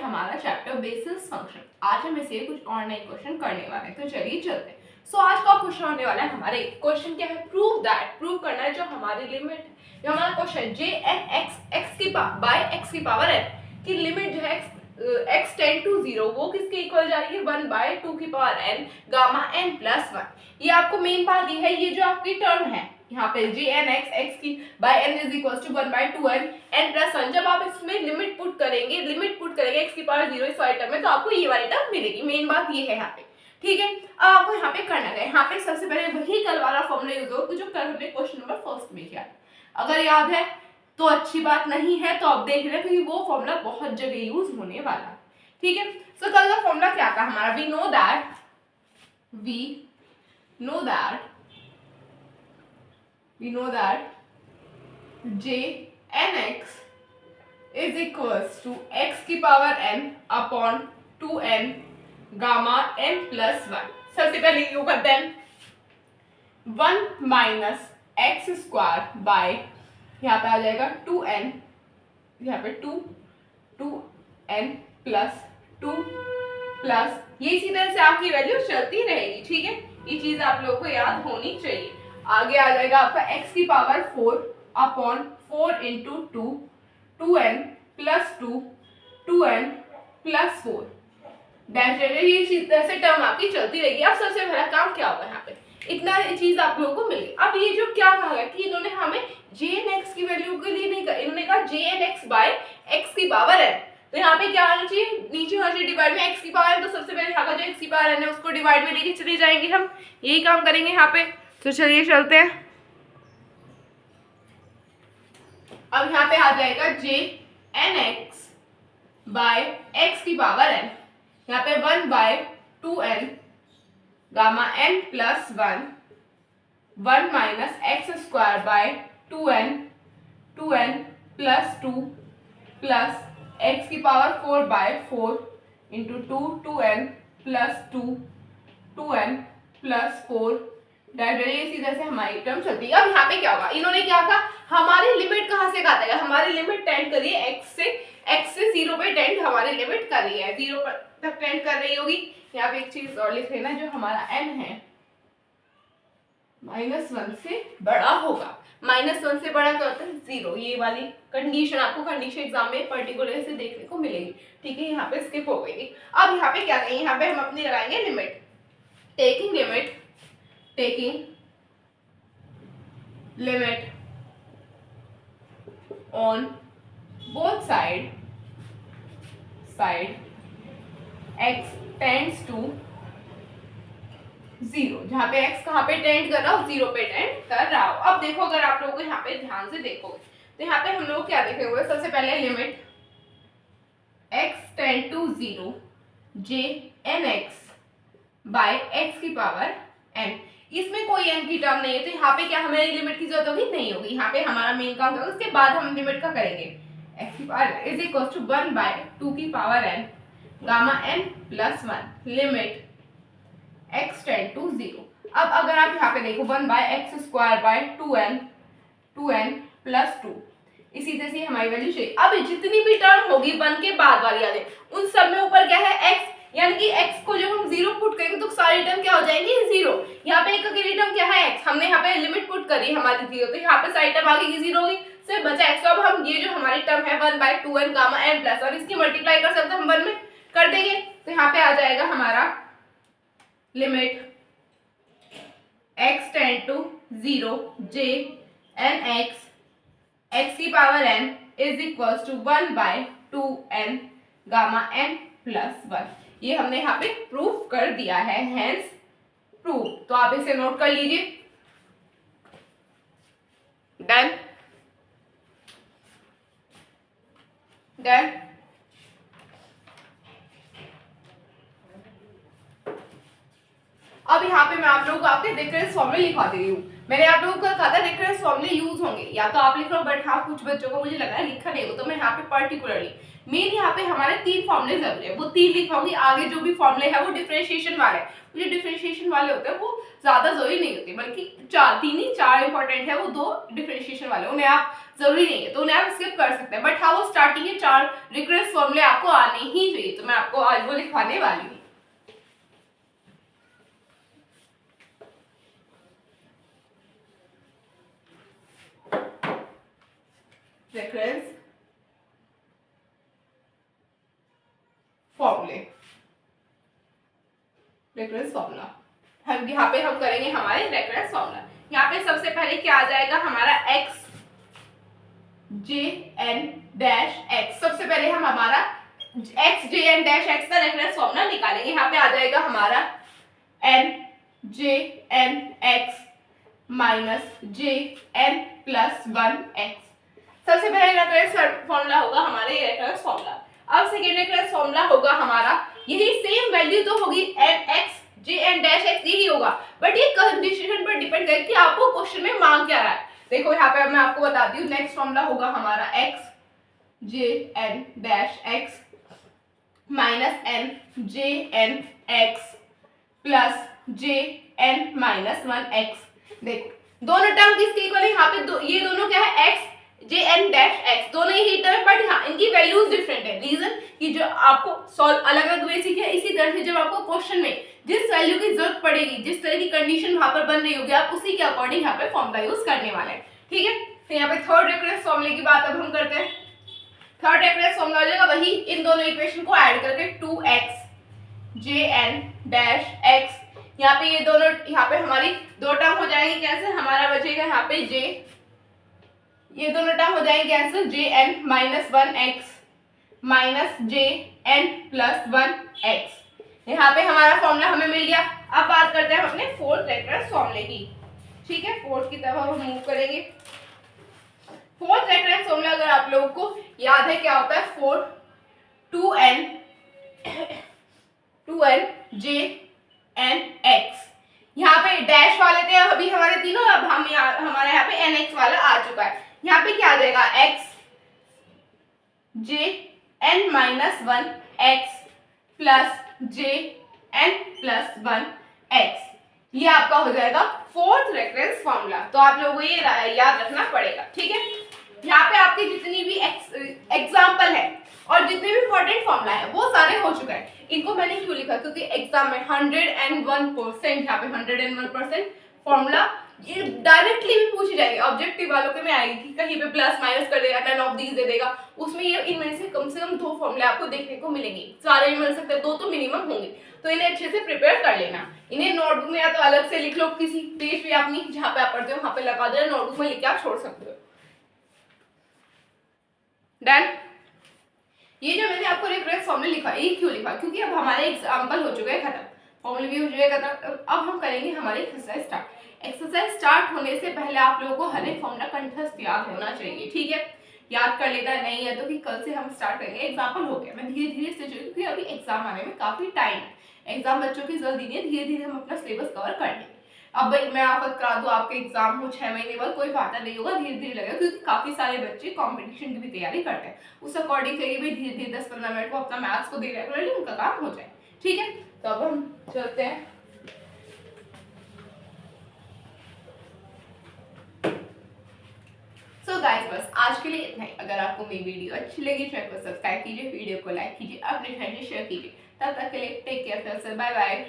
हमारा chapter basis function. आज हम इसे कुछ और नए क्वेश्चन करने वाले हैं, तो चलिए चलते हैं। सो आज का क्वेश्चन होने वाला है हमारे क्वेश्चन क्या है, प्रूव दैट, प्रूव करना है जो हमारी लिमिट है, जो हमारा क्वेश्चन जे एन एक्स की पावर n की लिमिट जो है x टेंड टू 0 वो किसके इक्वल जा रही है 1/2 की power n gamma n plus 1। ये आपको मेन बात ये है, ये जो आपकी टर्म है यहाँ पे जे एन एक्स की by n is equal to 1/2n n plus 1। जब आप इसमें लिमिट पुट करेंगे x की पावर 0 इस वाले टर्म में, तो आपको ये वाली टर्म मिलेगी। मेन बात ये है यहाँ पे, ठीक है। अब आपको यहाँ पे करना है, यहाँ पे सबसे पहले वही कल वाला फॉर्मूला यूज हो जो कल हमने क्वेश्चन नंबर फर्स्ट में किया। अगर याद है तो अच्छी बात, नहीं है तो आप देख रहे हैं कि वो फॉर्मूला बहुत जगह यूज होने वाला, ठीक है। सो कल का फॉर्मूला क्या था हमारा, we know that J N x is equals to x की power n upon 2n gamma n plus 1। सबसे पहले यू करते हैं 1 माइनस एक्स स्क्वायर बाय, यहाँ पे आ जाएगा 2n, यहाँ पे 2n प्लस 2 प्लस, ये इसी तरह से आपकी वैल्यू चलती रहेगी, ठीक है। ये चीज आप लोगों को याद होनी चाहिए। आगे आ जाएगा आपका x की power 4 upon 4 into 2n plus 2n plus 4 dash, ये चीज तरह से टर्म आपकी चलती रहेगी। अब सबसे पहला काम क्या होगा, यहाँ पे इतना चीज आप लोगों को मिल गई। अब ये जो क्या कहा गया कि इन्होंने हमें जे एन एक्स की वैल्यू के लिए नहीं कहा, इन्होंने कहा J N x by x की पावर n। तो यहाँ पे क्या आना चाहिए, नीचे होना चाहिए डिवाइड में x की पावर n। तो सबसे पहले यहाँ का जो x की पावर n है उसको डिवाइड में लेके चले जाएंगे, हम यही काम करेंगे यहाँ पे। तो चलिए चलते हैं। अब यहाँ पे आ जाएगा J N x by x की पावर n, यहाँ पे 1/2n gamma n plus 1 minus x square by 2n plus 2 plus x की power 4/4 into 2n plus 2n plus 4 इसी तरह से हमारी टर्म चलती है। अब यहाँ पे क्या होगा, इन्होंने क्या कहा, हमारी लिमिट कहाँ से कहा था, हमारी लिमिट टेंड कर रही है x से 0 पे टेंड हमारी लिमिट कर रही है, 0 तक टेंड कर रही होगी। यहाँ पे एक चीज और लिख लेना, जो हमारा n है -1 से बड़ा होगा। -1 से बड़ा क्या होता है 0, ये वाली कंडीशन आपको कंडीशन एग्जाम में पर्टिकुलर से देखने को मिलेगी, ठीक है। यहाँ पे स्किप हो गई। अब यहाँ पे क्या करेंगे, यहाँ पे हम अपनी लगाएंगे limit, taking limit on both side x tends to 0, जहाँ पे x कहाँ पे टेंड कर रहा हो, 0 पे टेंड कर रहा हो। अब देखो, अगर आप लोगों को यहाँ पे ध्यान से देखोगे तो यहाँ पे हम लोग क्या देखेंगे, सबसे पहले limit x tend to 0 J N x by x की पावर n। इसमें कोई n की टर्म नहीं है, तो यहाँ पे क्या हमें लिमिट की जरूरत होगी, नहीं होगी। यहाँ पे हमारा मेन काम होगा, उसके बाद हम लिमिट का करेंगे x की पावर इज इक्वल टू 1/2 की power n gamma n plus 1 limit x tend to 0। अब अगर आप यहाँ पे देखो 1/x square by 2n plus 2, इसी तरह से हमारी वैल्यू चाहिए। अब जितनी भी टर्म होगी 1 के बाद वाली वाले, उन सब में ऊपर क्या है x, यानी कि x को जब हम 0 पुट करेंगे तो सारी टर्म क्या हो जाएंगी 0। यहाँ पे एक अकेली टर्म क्या है x, हमने यहाँ पे लिमिट पुट करी हमारी 0, तो यहाँ पे सारी टर्म आगे की 0 होगी, सिर्फ बचा x। तो अब हम ये जो हमारी टर्म है 1/2n गामा n प्लस, और इसकी मल्टीप्लाई कर सकते हम 1 में कर देंगे। तो यहाँ पे आ जाएगा हमारा limit x tend to 0 J N x की power n is equal to 1/2n gamma n plus 1। ये हमने यहाँ पे प्रूफ कर दिया है, हेंस प्रूफ। तो आप इसे नोट कर लीजिए, डन। अब यहाँ पे मैं आप लोगों को आपके डिफरेंस फॉर्मूले लिखवा दे रही हूँ। मैंने आप लोगों को कहा था डिफरेंस फॉर्मूले यूज होंगे, या तो आप लिख लो, बट हाँ कुछ बच्चों को मुझे लगा है लिखा नहीं हो, तो मैं यहाँ पे पर्टिकुलरली मेन यहाँ पे हमारे 3 फॉर्मूले जरूरी है, वो 3 लिखवाऊंगी। आगे जो भी फॉर्मूले है वो डिफरेंशिएशन वाले, जो डिफरेंशिएशन वाले होते हैं वो ज्यादा जरूरी नहीं होते, बल्कि 4 इंपॉर्टेंट है, वो 2 डिफरेंशिएशन वाले, उन्हें आप जरूरी नहीं है, तो उन्हें आप स्किप कर सकते हैं, बट हाँ वो स्टार्टिंग के 4 रिकरेंस फॉर्मूले आपको आने ही चाहिए, तो मैं आपको आज वो लिखवाने वाली हूँ। रिकरेंस फॉर्मूले, रिकरेंस फॉर्मूला हम यहाँ पे हम करेंगे हमारे रिकरेंस फॉर्मूला। यहाँ पे सबसे पहले क्या आ जाएगा हमारा x J n dash x. सबसे पहले हम हमारा x J n dash x का रेफरेंस फॉर्मूला निकालेंगे। यहाँ पे आ जाएगा हमारा n J N x minus J n plus 1 x. सबसे पहले रेफरेंस फॉर्मूला होगा हमारा ये रेफरेंस फॉर्मूला। अब सेकेंड रेफरेंस फॉर्मूला होगा हमारा, यही सेम वैल्यू तो होगी n x J n dash x, यही होगा, बट ये कंडीशन पर डिपेंड करेगा कि आपको क्वेश्चन में मांग क्या रहा है। देखो यहाँ पे मैं आपको बताती हूँ, नेक्स्ट फॉर्मूला होगा हमारा x J n dash x minus n J N x plus J n minus 1 x. देखो दोनों टर्म किसके इक्वल है, यहाँ पे ये दोनों क्या है x J n dash x, दोनों ही टर्म है, बट हाँ इनकी वैल्यूज डिफरेंट है। रीजन कि जो आपको सॉल्व अलग अलग वे सीखे, इसी तरह से जब आपको क्वेश्चन में जिस वैल्यू की जरूरत पड़ेगी, जिस तरह की कंडीशन वहां पर बन रही होगी, आप उसी के अकॉर्डिंग यहाँ पे फॉर्मूला यूज करने वाले हैं। ठीक है, तो यहाँ पे थर्ड रेफरेंस फॉर्मूले की बात अब हम करते हैं। थर्ड रेफरेंस फॉर्मूला हो जाएगा वही इन दोनों इक्वेशन को ऐड करके 2x जे एन डैश एक्स। यहाँ पे ये दोनों, यहाँ पे हमारी दो टर्म हो जाएंगे कैंसिल, हमारा बचेगा यहाँ पे जे, ये दोनों टर्म हो जाएंगे cancel, J n minus 1 x minus J n plus 1 x. यहाँ पे हमारा फॉर्मूला हमें मिल गया। अब बात करते हैं अपने फोर्थ रेफरेंस फॉर्मूले की। ठीक है, फोर्थ की तरफ हम मूव करेंगे। फोर्थ रेफरेंस फॉर्मूला अगर आप लोगों को याद है क्या होता है, 2n जे एन एक्स। यहाँ पे डैश वाले थे अभी हमारे तीनों, अब हम हमारे यहाँ पे एन एक्स वाला आ चुका है। यहाँ पे क्या आ जाएगा, x J n minus 1 x plus J n plus 1 x. ये आपका हो जाएगा फोर्थ रेफरेंस फॉर्मूला। तो आप लोगों को ये याद रखना पड़ेगा। ठीक है, यहाँ पे आपकी जितनी भी एग्जाम्पल है और जितने भी इंपॉर्टेंट फॉर्मूला है वो सारे हो चुके हैं। इनको मैंने क्यों लिखा, क्योंकि एग्जाम में 101%, यहाँ पे 101% फॉर्मूला ये डायरेक्टली भी पूछी जाएगी। ऑब्जेक्टिव वालों के में आएगी कि कहीं पे प्लस माइनस कर देगा, नन ऑफ दीज दे देगा, उसमें ये इनमें से कम 2 फॉर्मूले आपको देखने को मिलेंगे। सारे नहीं मिल सकते, 2 तो मिनिमम होंगे, तो इन्हें अच्छे से प्रिपेयर कर लेना। इन्हें नोटबुक में या तो अलग से लिख लो, किसी पेज पे अपनी जहाँ पे आप पढ़ते हो वहां पे लगा दो, नोटबुक में लिख के आप छोड़ सकते हो। डन। ये जो मैंने आपको रेफरेंस फॉर्मूला लिखा, ये क्यों लिखा, क्योंकि अब हमारे एग्जाम्पल हो चुके हैं खत्म, फॉर्मूले भी हो चुके हैं खत्म। अब हम करेंगे हमारी एक्सरसाइज स्टार्ट। एक्सरसाइज स्टार्ट होने से पहले आप लोगों को हर एक फॉर्मूला कंठस्थ याद होना चाहिए। ठीक है, याद कर लेना, नहीं है तो कि कल से हम स्टार्ट करेंगे। एग्जाम्पल हो गया, मैं धीरे धीरे से, क्योंकि अभी एग्जाम आने में काफी टाइम है, एग्जाम बच्चों की जल्दी नहीं है, धीरे धीरे हम अपना सिलेबस कवर कर लेंगे। अब भाई मैं आपको करा दूं, आपके एग्जाम हो 6 महीने बाद, कोई फायदा नहीं होगा, धीरे धीरे लगेगा, क्योंकि काफी सारे बच्चे कंपटीशन की भी तैयारी करते हैं। उस अकॉर्डिंग करिए भाई, धीरे धीरे 10-15 मिनट को अपना मैथ्स को दे रेगुलरली, उनका काम हो जाए। ठीक है, तो अब हम चलते हैं। सो गाइस बस आज के लिए इतना ही। अगर आपको मेरी वीडियो अच्छी लगी, चैनल को सब्सक्राइब कीजिए, वीडियो को लाइक कीजिए, अपने फ्रेंड्स से शेयर कीजिए। तब तक के लिए टेक केयर, बाय बाय।